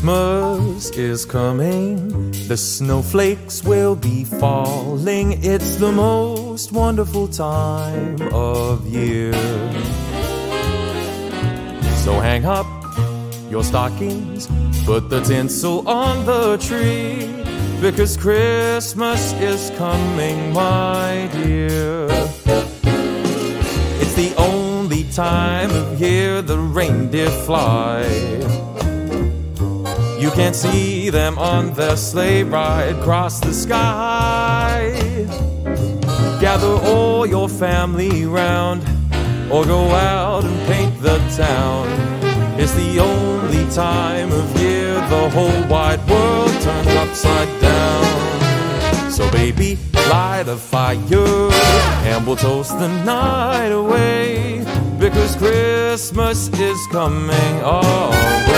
Christmas is coming, the snowflakes will be falling. It's the most wonderful time of year. So hang up your stockings, put the tinsel on the tree, because Christmas is coming, my dear. It's the only time of year the reindeer fly. You can see them on their sleigh ride across the sky. Gather all your family round, or go out and paint the town. It's the only time of year the whole wide world turns upside down. So baby, light a fire and we'll toast the night away, because Christmas is coming our way.